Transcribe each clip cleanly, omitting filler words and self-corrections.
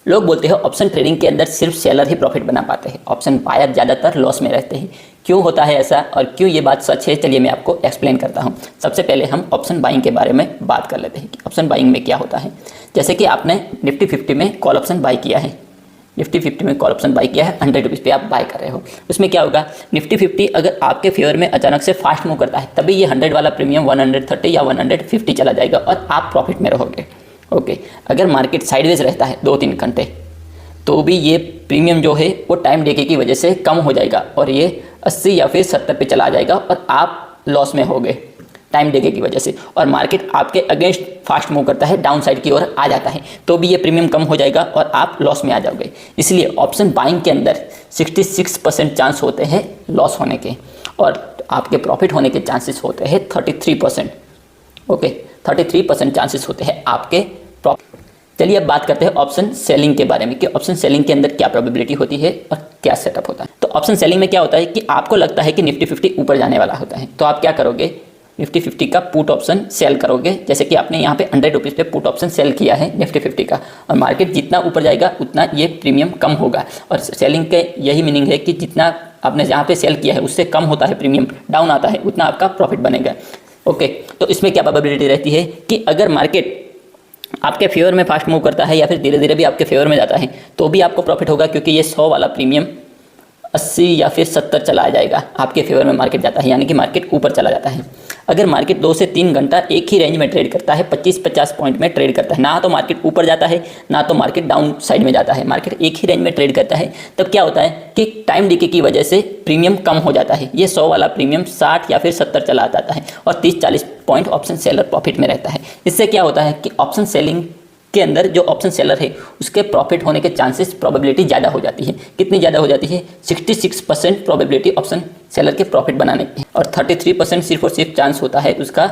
लोग बोलते हैं ऑप्शन ट्रेडिंग के अंदर सिर्फ सेलर ही प्रॉफिट बना पाते हैं, ऑप्शन बायर ज़्यादातर लॉस में रहते हैं। क्यों होता है ऐसा और क्यों ये बात सच है, चलिए मैं आपको एक्सप्लेन करता हूँ। सबसे पहले हम ऑप्शन बाइंग के बारे में बात कर लेते हैं कि ऑप्शन बाइंग में क्या होता है। जैसे कि आपने निफ्टी 50 में कॉल ऑप्शन बाई किया है, निफ्टी 50 में कॉल ऑप्शन बाई किया है, 100 रुपीज़ पे आप बाय कर रहे हो। उसमें क्या होगा, निफ्टी 50 अगर आपके फेवर में अचानक से फास्ट मूव करता है तभी ये 100 वाला प्रीमियम 130 या 150 चला जाएगा और आप प्रॉफिट में रहोगे। ओके, अगर मार्केट साइडवेज रहता है 2-3 घंटे तो भी ये प्रीमियम जो है वो टाइम डिले की वजह से कम हो जाएगा और ये 80 या फिर 70 पे चला जाएगा और आप लॉस में होगे टाइम डिले की वजह से। और मार्केट आपके अगेंस्ट फास्ट मूव करता है, डाउन साइड की ओर आ जाता है तो भी ये प्रीमियम कम हो जाएगा और आप लॉस में आ जाओगे। इसलिए ऑप्शन बाइंग के अंदर 66% चांस होते हैं लॉस होने के और आपके प्रॉफिट होने के चांसेस होते हैं 33%। ओके, 33% चांसेस होते हैं आपके प्रॉफिट। चलिए अब बात करते हैं ऑप्शन सेलिंग के बारे में कि ऑप्शन सेलिंग के अंदर क्या प्रोबेबिलिटी होती है और क्या सेटअप होता है। तो ऑप्शन सेलिंग में क्या होता है कि आपको लगता है कि निफ्टी 50 ऊपर जाने वाला होता है तो आप क्या करोगे, निफ्टी 50 का पुट ऑप्शन सेल करोगे। जैसे कि आपने यहाँ पे 100 रुपीज़ पे पुट ऑप्शन सेल किया है निफ्टी 50 का और मार्केट जितना ऊपर जाएगा उतना ये प्रीमियम कम होगा। और सेलिंग के यही मीनिंग है कि जितना आपने जहाँ पे सेल किया है उससे कम होता है प्रीमियम, डाउन आता है, उतना आपका प्रॉफिट बनेगा। ओके, तो इसमें क्या प्रोबेबिलिटी रहती है कि अगर मार्केट आपके फेवर में फास्ट मूव करता है या फिर धीरे धीरे भी आपके फेवर में जाता है तो भी आपको प्रॉफिट होगा, क्योंकि ये 100 वाला प्रीमियम 80 या फिर 70 चला जाएगा आपके फेवर में मार्केट जाता है, यानी कि मार्केट ऊपर चला जाता है। अगर मार्केट 2 से 3 घंटा एक ही रेंज में ट्रेड करता है, 25-50 पॉइंट में ट्रेड करता है, ना तो मार्केट ऊपर जाता है ना तो मार्केट डाउन साइड में जाता है, मार्केट एक ही रेंज में ट्रेड करता है, तब क्या होता है कि टाइम डिके की वजह से प्रीमियम कम हो जाता है। ये 100 वाला प्रीमियम 60 या फिर 70 चला जाता है और 30-40 पॉइंट ऑप्शन सेलर प्रॉफिट में रहता है। इससे क्या होता है कि ऑप्शन सेलिंग के अंदर जो ऑप्शन सेलर है उसके प्रॉफिट होने के चांसेस प्रोबेबिलिटी ज़्यादा हो जाती है। कितनी ज़्यादा हो जाती है, 66% प्रोबेबिलिटी ऑप्शन सेलर के प्रॉफिट बनाने की और 33% सिर्फ और सिर्फ चांस होता है उसका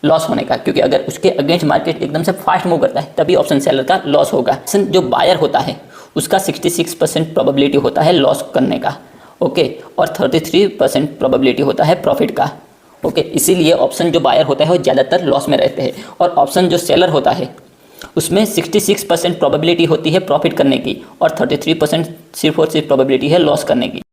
लॉस होने का, क्योंकि अगर उसके अगेंस्ट मार्केट एकदम से फास्ट मूव करता है तभी ऑप्शन सेलर का लॉस होगा। ऑप्शन जो बायर होता है उसका 66% प्रोबेबिलिटी होता है लॉस करने का। ओके, और 33% प्रोबेबिलिटी होता है प्रॉफिट का। ओके, इसीलिए ऑप्शन जो बायर होता है वो ज़्यादातर लॉस में रहते हैं और ऑप्शन जो सेलर होता है उसमें 66% प्रोबेबिलिटी होती है प्रॉफिट करने की और 33% सिर्फ और सिर्फ प्रोबेबिलिटी है लॉस करने की।